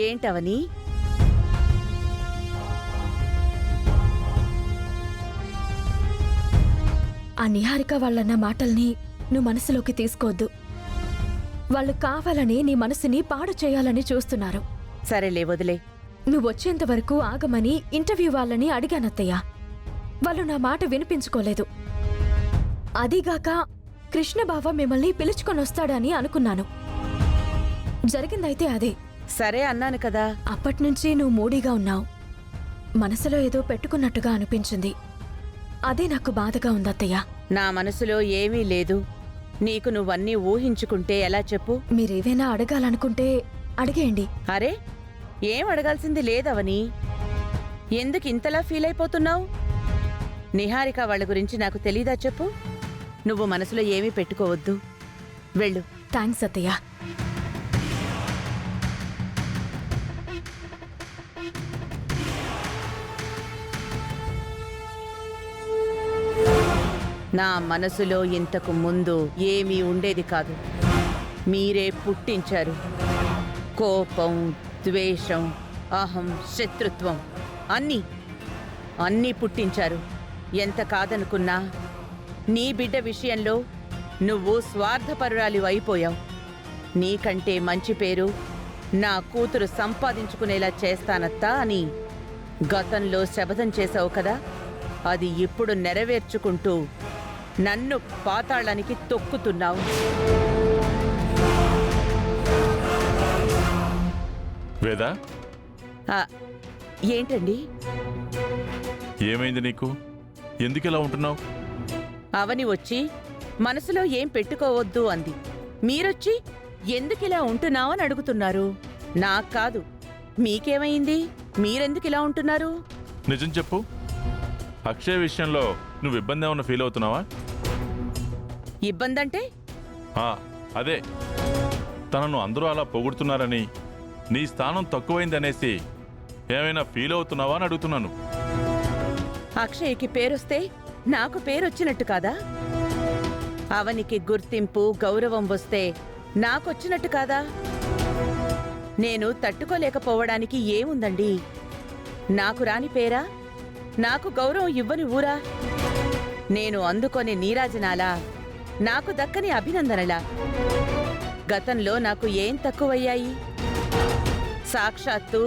ఏంటవని? ఆ నిహారిక వాళ్ళన్న మాటల్ని నువ్వు మనసులోకి తీసుకోవద్దు. వాళ్ళు కావాలని నీ మనసుని పాడు చేయాలని చూస్తున్నారు. సరేలే, వదిలే. నువ్వొచ్చేంత వరకు ఆగమని ఇంటర్వ్యూ వాళ్ళని అడిగానత్తయ్యా. వాళ్ళు నా మాట వినిపించుకోలేదు. అదీగాక కృష్ణబావ మిమ్మల్ని పిలుచుకొనొస్తాడని అనుకున్నాను. జరిగిందైతే అదే. సరే అన్నాను కదా. అప్పట్నుంచి నువ్వు మూడీగా ఉన్నావు. మనసులో ఏదో పెట్టుకున్నట్టుగా అనిపించింది. అదే నాకు బాధగా ఉందత్తయ్యా. నా మనసులో ఏమీ లేదు. నీకు నువ్వన్నీ ఊహించుకుంటే ఎలా చెప్పు? మీరేవైనా అడగాలనుకుంటే అడిగేయండి. అరే, ఏం అడగాల్సింది లేదవని. ఎందుకు ఇంతలా ఫీల్ అయిపోతున్నావు? నిహారిక వాళ్ళ గురించి నాకు తెలీదా చెప్పు? నువ్వు మనసులో ఏమీ పెట్టుకోవద్దు. వెళ్ళు. థ్యాంక్స్ అత్తయ్యా. నా మనసులో ఇంతకు ముందు ఏమీ ఉండేది కాదు. మీరే పుట్టించారు. కోపం, ద్వేషం, అహం, శత్రుత్వం అన్నీ పుట్టించారు. ఎంత కాదనుకున్నా నీ బిడ్డ విషయంలో నువ్వు స్వార్థపరురాలి అయిపోయావు. నీకంటే మంచి పేరు నా కూతురు సంపాదించుకునేలా చేస్తానత్తా అని గతంలో శపథం చేశావు కదా. అది ఇప్పుడు నెరవేర్చుకుంటూ నన్ను పాతాళానికి తొక్కుతున్నావు. వేదా, ఏంటండి? ఏమైంది నీకు? ఎందుకిలా ఉంటున్నావు? అవని వచ్చి మనసులో ఏం పెట్టుకోవద్దు అంది. మీరొచ్చి ఎందుకిలా ఉంటున్నావని అడుగుతున్నారు. నాకు కాదు, మీకేమైంది? మీరెందుకిలా ఉంటున్నారు? నిజం చెప్పు. అక్షయ్ విషయంలో నువ్వు ఇబ్బంది ఏమన్నా ఫీల్ అవుతున్నావా? ఇబ్బందంటే? అదే, తనను అందరూ అలా పొగుడుతున్నారని, నీ స్థానం తక్కువైందనేసి ఏమైనా ఫీల్ అవుతున్నావా అని అడుగుతున్నాను. అక్షయ్కి పేరొస్తే నాకు పేరొచ్చినట్టు కాదా? అవనికి గుర్తింపు, గౌరవం వస్తే నాకొచ్చినట్టు కాదా? నేను తట్టుకోలేకపోవడానికి ఏముందండి? నాకు రాని పేరా? నాకు గౌరవం ఇవ్వని ఊరా? నేను అందుకొని నీరాజనాలా? నాకు దక్కని అభినందనలా? గతంలో నాకు ఏం తక్కువయ్యాయి? సాక్షాత్తు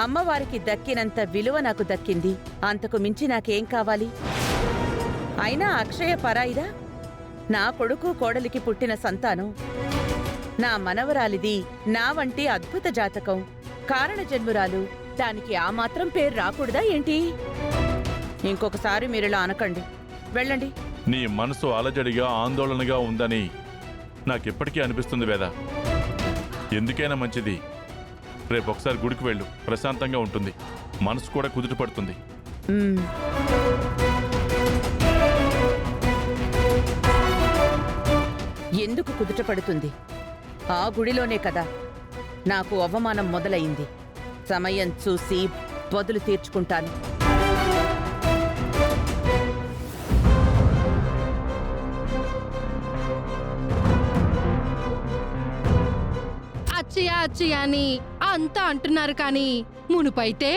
అమ్మవారికి దక్కినంత విలువ నాకు దక్కింది. అంతకు మించి నాకేం కావాలి? అయినా అక్షయ పరాయిదా? నా కొడుకు కోడలికి పుట్టిన సంతానం. నా మనవరాలిది నా వంటి అద్భుత జాతకం, కారణ జన్మురాలు. దానికి ఆ మాత్రం పేరు రాకూడదా ఏంటి? ఇంకొకసారి మీరిలా అనకండి. వెళ్ళండి. నీ మనసు అలజడిగా, ఆందోళనగా ఉందని నాకెప్పటికీ అనిపిస్తుంది వేద. ఎందుకైనా మంచిది, రేపు ఒకసారి గుడికి వెళ్ళు. ప్రశాంతంగా ఉంటుంది, మనసు కూడా కుదుట పడుతుంది. ఎందుకు కుదుట పడుతుంది? ఆ గుడిలోనే కదా నాకు అవమానం మొదలయింది. సమయం చూసి బదులు తీర్చుకుంటాను. అచ్చయ్య అని అంతా అంటున్నారు కానీ మునుపైతే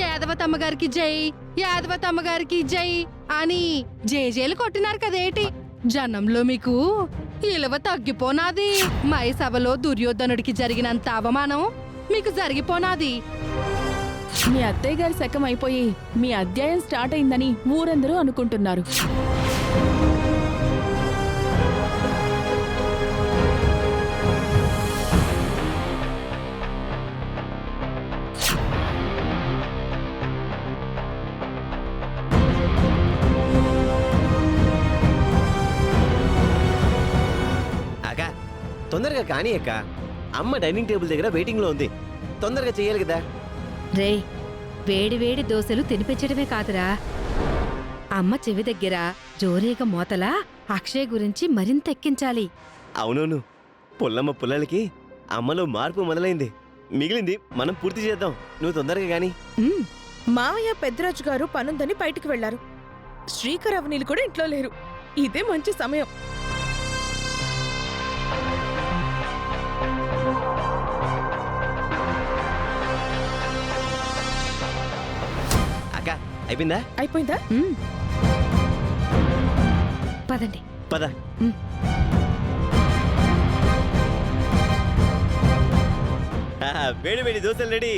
యాదవతమ్మగారికి జై, యాదవతమ్మగారికి జై అని జేజేలు కొట్టినారు కదేటి. జనంలో మీకు ఇలువ తగ్గిపోనాది. మై సభలో దుర్యోధనుడికి జరిగినంత అవమానం మీకు జరిగిపోనాది. మీ అత్తయ్య గారి శకం అయిపోయి మీ అధ్యాయం స్టార్ట్ అయిందని ఊరందరూ అనుకుంటున్నారు. తొందరగా కానీ అక్క, అమ్మ డైనింగ్ టేబుల్ దగ్గర వెయిటింగ్ లో ఉంది. తొందరగా చెయ్యాలి కదా. రే, వేడి వేడి దోశలు తినిపించడమే కాదురా, అమ్మ చెవి దగ్గర జోరేగా మోతలా అక్షయ్ గురించి మరింత ఎక్కించాలి. అవునవును, పుల్లమ్మ పుల్లలకి అమ్మలో మార్పు మొదలైంది. మిగిలింది మనం పూర్తి చేద్దాం. నువ్వు తొందరగా గాని. మావయ్య పెద్దరాజు గారు పనుందని బయటికి వెళ్లారు. శ్రీకర్ అవనీలు కూడా ఇంట్లో లేరు. ఇదే మంచి సమయం. అయిపోయిందా? అయిపోయిందా? మ్మ్. పదండి. పద. వేడి వేడి దోశలు రెడీ.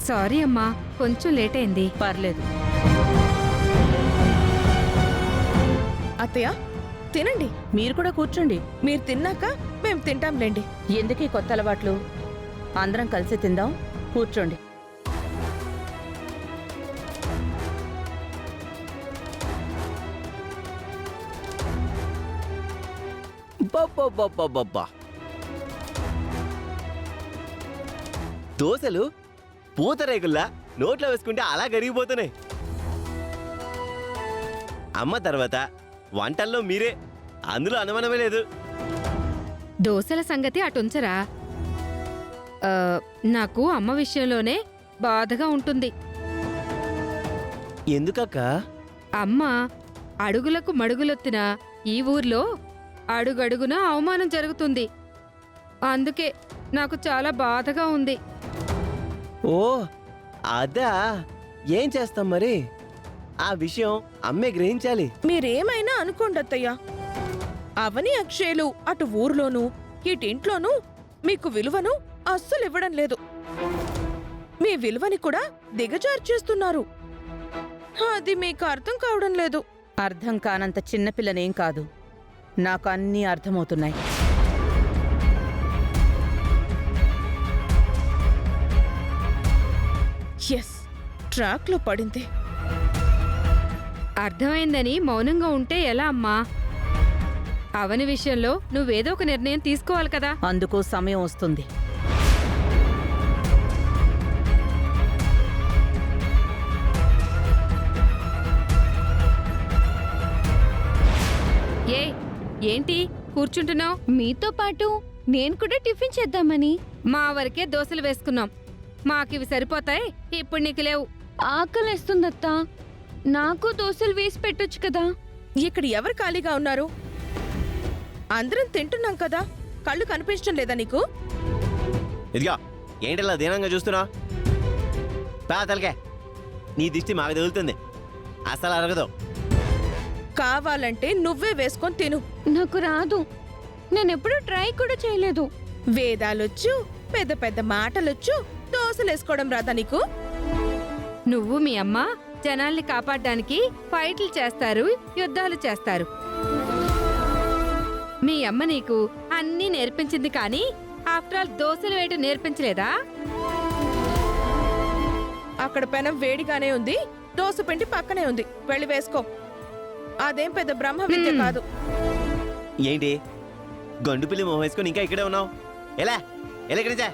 సారీ అమ్మా, కొంచెం లేట్ అయింది. పర్లేదు. అత్తయ్య తినండి. మీరు కూడా కూర్చోండి. మీరు తిన్నాక మేము తింటాంలేండి. ఎందుకీ కొత్త అలవాట్లు? అందరం కలిసి తిందాం. కూర్చోండి. బాబ్బా దోశలు పూతరేగుల్లా నోట్లో వేసుకుంటే అలా కరిగిపోతున్నాయి. అమ్మ తర్వాత వంటల్లో మీరే, అందులో అనుమానమే లేదు. దోశల సంగతి అటుంచరా. నాకు అమ్మ విషయంలోనే బాధగా ఉంటుంది. ఎందుకక్క? అమ్మ అడుగులకు మడుగులొత్తిన ఈ ఊర్లో అడుగడుగున అవమానం జరుగుతుంది. అందుకే నాకు చాలా బాధగా ఉంది. ఓ అదా, ఏం చేస్తాం మరి? ఆ విషయం అమ్మే గ్రహించాలి. మీరేమైనా అనుకోండి అత్తయ్య, అవని అక్షయలు అటు ఊర్లోనూ ఇటింట్లోనూ మీకు విలువను అస్సలు ఇవ్వడం లేదు. మీ విలువని కూడా దిగజార్చేస్తున్నారు. అది మీకు అర్థం కావడం లేదు. అర్థం కానంత చిన్నపిల్లనేం కాదు. నాకు అన్నీ అర్థమవుతున్నాయి. ఎస్, ట్రాక్లో పడింది. అర్థమైందని మౌనంగా ఉంటే ఎలా అమ్మా? అవని విషయంలో నువ్వేదో ఒక నిర్ణయం తీసుకోవాలి కదా. అందుకు సమయం వస్తుంది. ఏంటి కూర్చుంటున్నావు? మీతో పాటు నేను కూడా టిఫిన్ చేద్దామని. మా వరకే దోశలు వేసుకున్నాం. మాకివి సరిపోతాయి. ఇప్పుడు నీకు లేవు. ఆకలేస్తుందత్తా, నాకు దోశలు వేసి పెట్టొచ్చు కదా. ఇక్కడ ఎవరు ఖాళీగా ఉన్నారు? అందరం తింటున్నాం కదా. కళ్ళు కనిపించడం లేదా నీకు? ఇదిగా ఏంటిలా దీనంగా చూస్తున్నా? తలకే నీ దిష్టి మాకు తగులుతుంది. అసలు అరగదు. కావాలంటే నువ్వే వేసుకొని తిను. నాకు రాదు, నేనెప్పుడు ట్రై కూడా చేయలేదు. వేదాలొచ్చు, పెద్ద పెద్ద మాటలొచ్చు, దోశలేసుకోవడం రాదా నీకు? నువ్వు మీ అమ్మ జనాల్ని కాపాడడానికి ఫైట్లు చేస్తారు, యుద్ధాలు చేస్తారు. మీ అమ్మ నీకు అన్నీ నేర్పించింది, కానీ ఆఫ్టర్ ఆల్ దోశలు వేయటం నేర్పించలేదా? అక్కడ పెనం వేడిగానే ఉంది, దోశ పిండి పక్కనే ఉంది. వెళ్ళి వేసుకో. అదేం పెద్ద బ్రహ్మ విద్య కాదు. ఏంటి గండు పిల్లి మొహం వేసుకొని ఇంకా ఇక్కడే ఉన్నావు? ఎలా ఎలా ఇక్కడి నుంచే